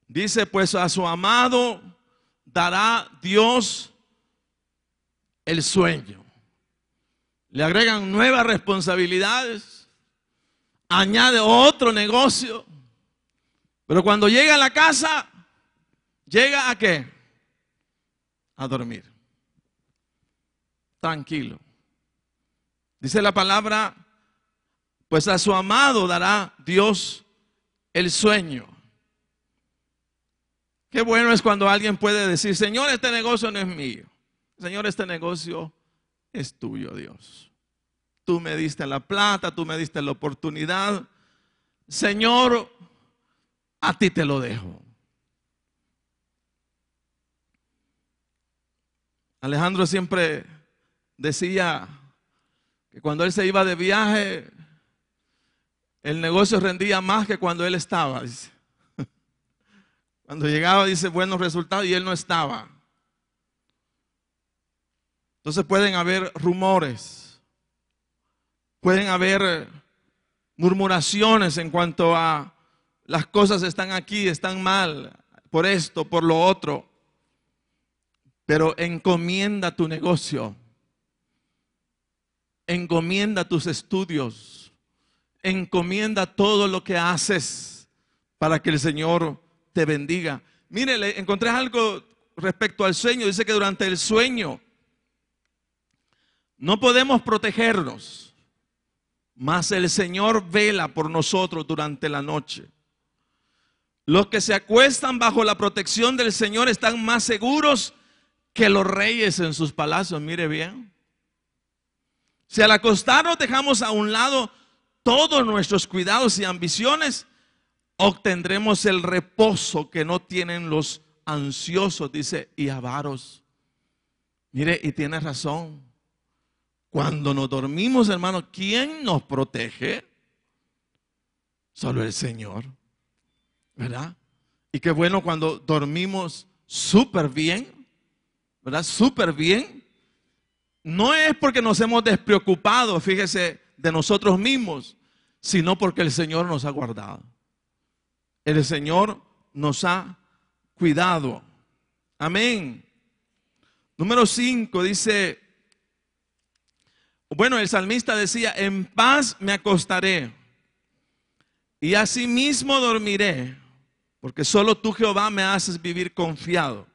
Dice: pues a su amado dará Dios el sueño. Le agregan nuevas responsabilidades, añade otro negocio, pero cuando llega a la casa, ¿llega a qué? A dormir. Tranquilo. Dice la palabra: pues a su amado dará Dios el sueño. Qué bueno es cuando alguien puede decir: Señor, este negocio no es mío. Señor, este negocio es tuyo, Dios. Tú me diste la plata, tú me diste la oportunidad. Señor, a ti te lo dejo. Alejandro siempre decía que cuando él se iba de viaje, el negocio rendía más que cuando él estaba. Dice. Cuando llegaba, dice, buenos resultados, y él no estaba. Entonces pueden haber rumores, pueden haber murmuraciones en cuanto a las cosas están aquí, están mal, por esto, por lo otro. Pero encomienda tu negocio, encomienda tus estudios, encomienda todo lo que haces para que el Señor te bendiga. Mire, le encontré algo respecto al sueño. Dice que durante el sueño no podemos protegernos, mas el Señor vela por nosotros durante la noche. Los que se acuestan bajo la protección del Señor están más seguros que los reyes en sus palacios. Mire bien. Si al acostarnos dejamos a un lado todos nuestros cuidados y ambiciones, obtendremos el reposo que no tienen los ansiosos, dice, y avaros. Mire, y tiene razón. Cuando nos dormimos, hermano, ¿quién nos protege? Solo el Señor. ¿verdad? Y qué bueno cuando dormimos súper bien, ¿verdad? Súper bien. No es porque nos hemos despreocupado, fíjese, de nosotros mismos, sino porque el Señor nos ha guardado. El Señor nos ha cuidado. Amén. Número 5 dice, bueno, el salmista decía, en paz me acostaré y asimismo dormiré, porque solo tú, Jehová, me haces vivir confiado.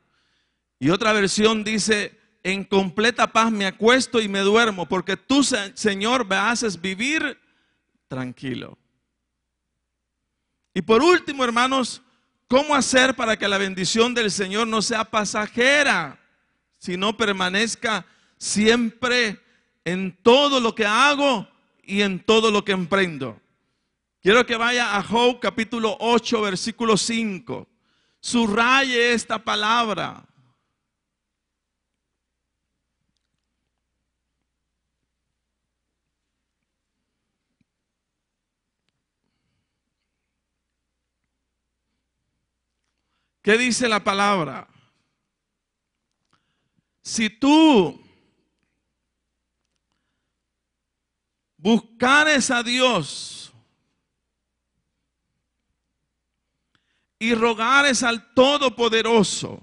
Y otra versión dice, en completa paz me acuesto y me duermo, porque tú, Señor, me haces vivir tranquilo. Y por último, hermanos, ¿cómo hacer para que la bendición del Señor no sea pasajera, sino permanezca siempre en todo lo que hago y en todo lo que emprendo? Quiero que vaya a Job capítulo 8, versículo 5. Subraye esta palabra. ¿Qué dice la palabra? Si tú buscares a Dios y rogares al Todopoderoso,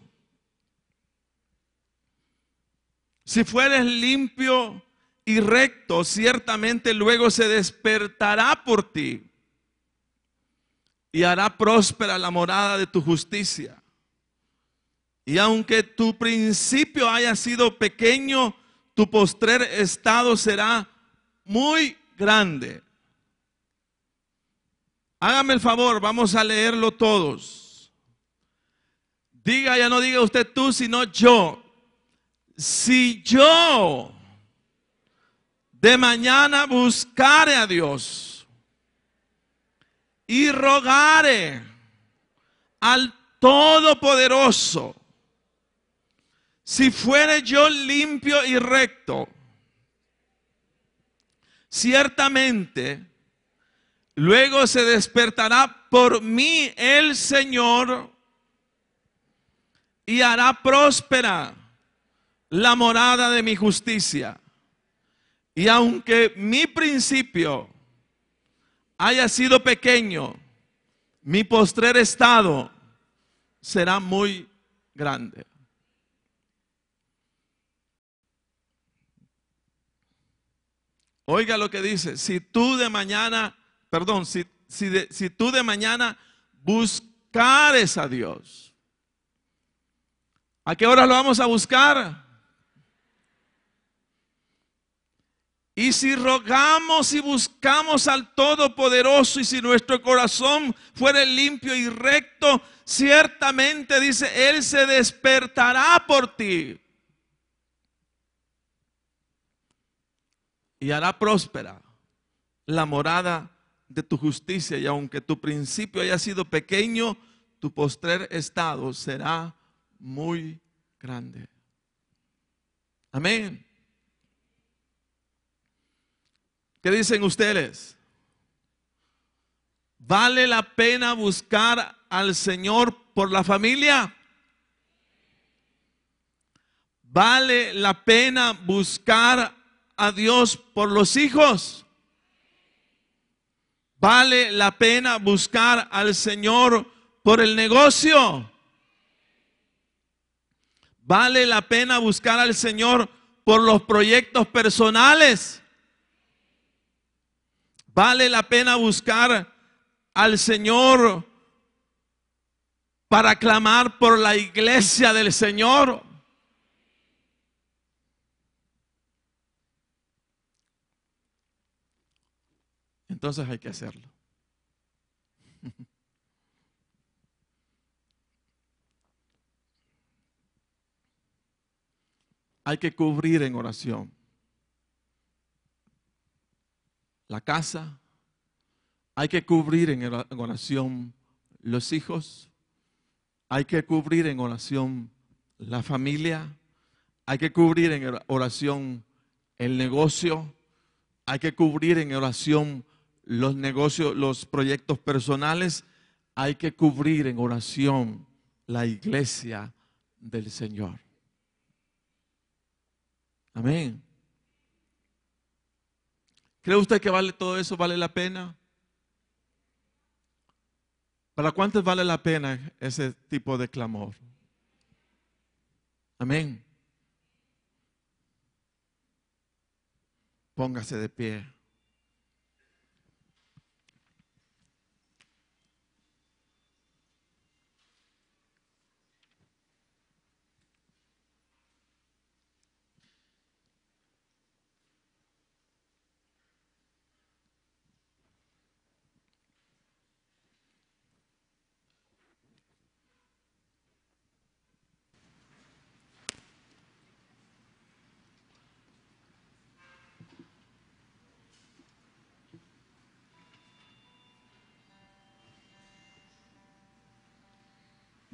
si fueres limpio y recto, ciertamente luego se despertará por ti y hará próspera la morada de tu justicia. Y aunque tu principio haya sido pequeño, tu postrer estado será muy grande. Hágame el favor, vamos a leerlo todos. Diga, ya no diga usted tú, sino yo. Si yo de mañana buscare a Dios y rogare al Todopoderoso, si fuere yo limpio y recto, ciertamente luego se despertará por mí el Señor y hará próspera la morada de mi justicia. Y aunque mi principio haya sido pequeño, mi postrer estado será muy grande. Oiga lo que dice, si tú de mañana buscares a Dios. ¿A qué hora lo vamos a buscar? Y si rogamos y buscamos al Todopoderoso, y si nuestro corazón fuere limpio y recto, ciertamente, dice, Él se despertará por ti y hará próspera la morada de tu justicia. Y aunque tu principio haya sido pequeño, tu postrer estado será muy grande. Amén. ¿Qué dicen ustedes? ¿Vale la pena buscar al Señor por la familia? ¿Vale la pena buscar a Dios por los hijos? ¿Vale la pena buscar al Señor por el negocio? ¿Vale la pena buscar al Señor por los proyectos personales? ¿Vale la pena buscar al Señor para clamar por la iglesia del Señor? Entonces hay que hacerlo. Hay que cubrir en oración la casa, hay que cubrir en oración los hijos, hay que cubrir en oración la familia, hay que cubrir en oración el negocio, hay que cubrir en oración los negocios, los proyectos personales, hay que cubrir en oración la iglesia del Señor. Amén. ¿Cree usted que vale todo eso? ¿Vale la pena? ¿Para cuántos vale la pena ese tipo de clamor? Amén. Póngase de pie.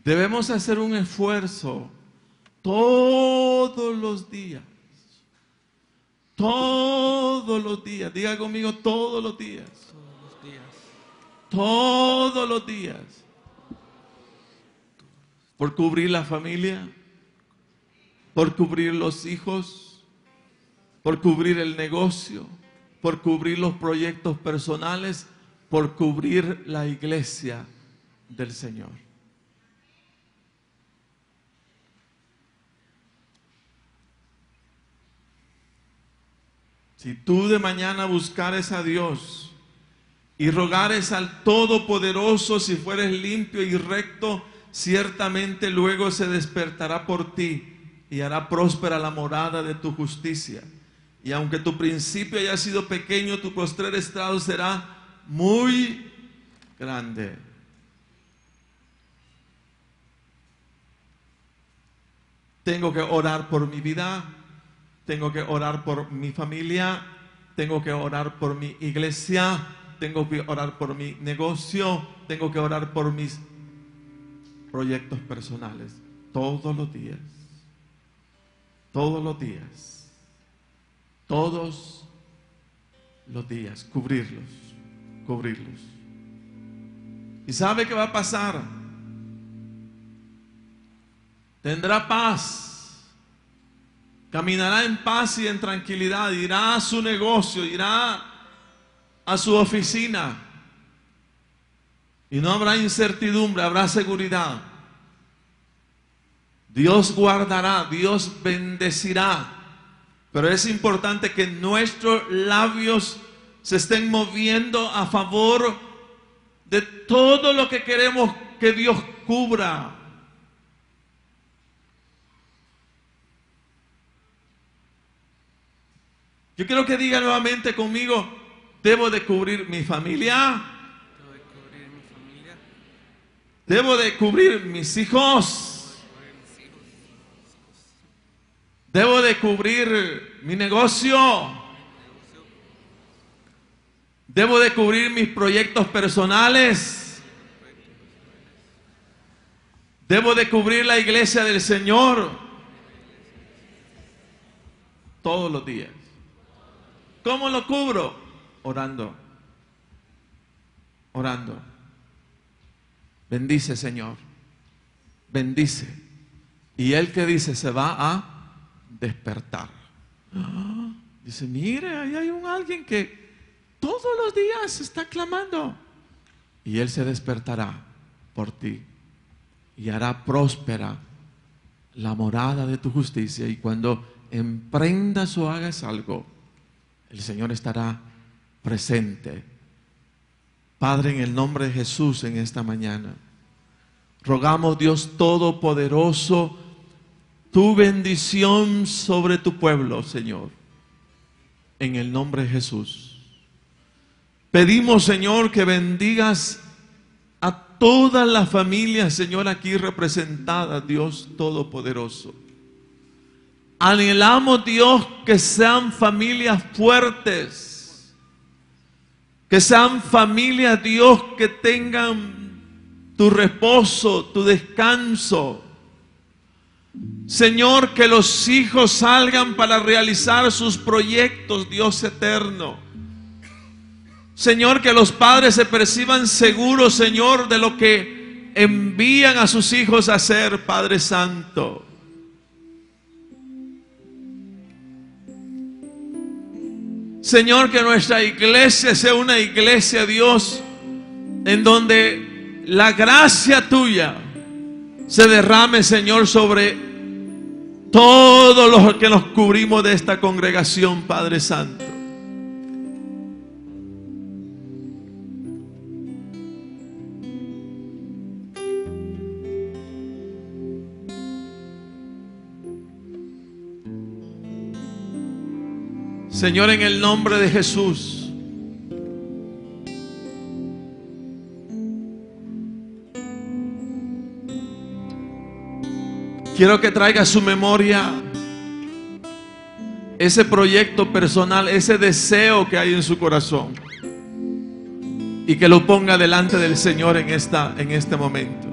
Debemos hacer un esfuerzo todos los días. Todos los días. Diga conmigo, todos los días. Todos los días. Por cubrir la familia, por cubrir los hijos, por cubrir el negocio, por cubrir los proyectos personales, por cubrir la iglesia del Señor. Si tú de mañana buscares a Dios y rogares al Todopoderoso, si fueres limpio y recto, ciertamente luego se despertará por ti y hará próspera la morada de tu justicia. Y aunque tu principio haya sido pequeño, tu postrer estado será muy grande. Tengo que orar por mi vida. Tengo que orar por mi familia, tengo que orar por mi iglesia, tengo que orar por mi negocio, tengo que orar por mis proyectos personales. Todos los días. Todos los días. Todos los días. Cubrirlos. Cubrirlos. ¿Y sabe qué va a pasar? Tendrá paz. Caminará en paz y en tranquilidad, irá a su negocio, irá a su oficina. Y no habrá incertidumbre, habrá seguridad. Dios guardará, Dios bendecirá. Pero es importante que nuestros labios se estén moviendo a favor de todo lo que queremos que Dios cubra. Yo quiero que diga nuevamente conmigo, debo de cubrir mi familia. Debo de cubrir mis hijos. Debo de cubrir mi negocio. Debo de cubrir mis proyectos personales. Debo de cubrir la iglesia del Señor. Todos los días. ¿Cómo lo cubro? Orando. Orando. Bendice, Señor. Bendice. Y Él que dice se va a despertar. Dice, mire, ahí hay alguien que todos los días está clamando. Y Él se despertará por ti. Y hará próspera la morada de tu justicia. Y cuando emprendas o hagas algo, el Señor estará presente. Padre, en el nombre de Jesús en esta mañana, rogamos, Dios Todopoderoso, tu bendición sobre tu pueblo, Señor. En el nombre de Jesús. Pedimos, Señor, que bendigas a todas las familias, Señor, aquí representadas, Dios Todopoderoso. Anhelamos, Dios, que sean familias fuertes, que sean familias, Dios, que tengan tu reposo, tu descanso. Señor, que los hijos salgan para realizar sus proyectos, Dios eterno. Señor, que los padres se perciban seguros, Señor, de lo que envían a sus hijos a hacer, Padre Santo. Señor, que nuestra iglesia sea una iglesia, Dios, en donde la gracia tuya se derrame, Señor, sobre todos los que nos cubrimos de esta congregación, Padre Santo. Señor, en el nombre de Jesús, quiero que traiga a su memoria ese proyecto personal, ese deseo que hay en su corazón, y que lo ponga delante del Señor en este momento.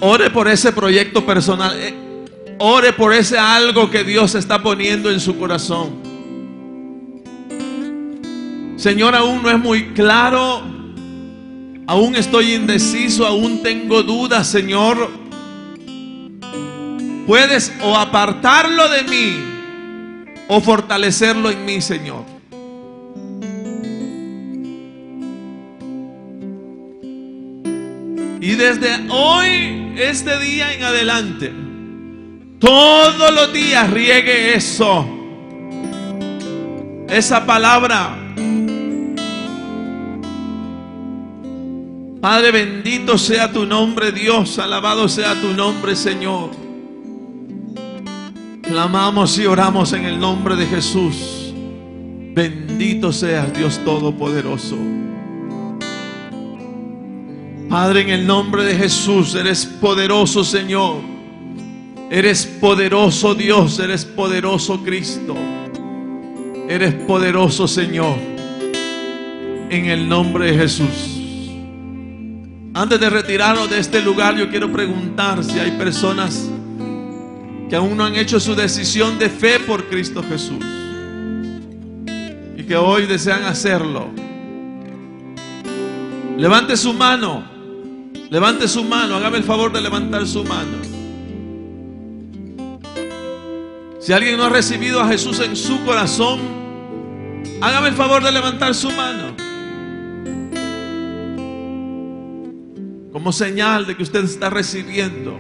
Ore por ese proyecto personal. Ore por ese algo que Dios está poniendo en su corazón. Señor, aún no es muy claro, aún estoy indeciso, aún tengo dudas, Señor. Puedes o apartarlo de mí o fortalecerlo en mí, Señor. Y desde hoy, este día en adelante, todos los días riegue eso, esa palabra. Padre, bendito sea tu nombre, Dios, alabado sea tu nombre, Señor. Clamamos y oramos en el nombre de Jesús. Bendito seas, Dios Todopoderoso. Padre, en el nombre de Jesús, eres poderoso, Señor. Eres poderoso, Dios, eres poderoso, Cristo. Eres poderoso, Señor. En el nombre de Jesús. Antes de retirarnos de este lugar, yo quiero preguntar si hay personas que aún no han hecho su decisión de fe por Cristo Jesús y que hoy desean hacerlo. Levante su mano. Levante su mano. Hágame el favor de levantar su mano. Si alguien no ha recibido a Jesús en su corazón, hágame el favor de levantar su mano, como señal de que usted está recibiendo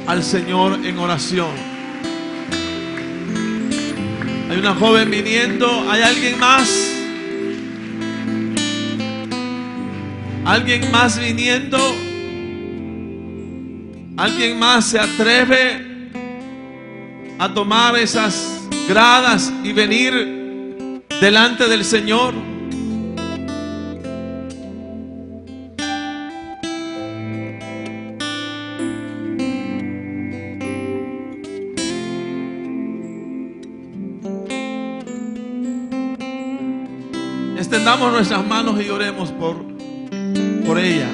al Señor en oración. Hay una joven viniendo. ¿Hay alguien más? ¿Alguien más viniendo? ¿Alguien más se atreve a tomar esas gradas y venir delante del Señor? Extendamos nuestras manos y oremos por ella.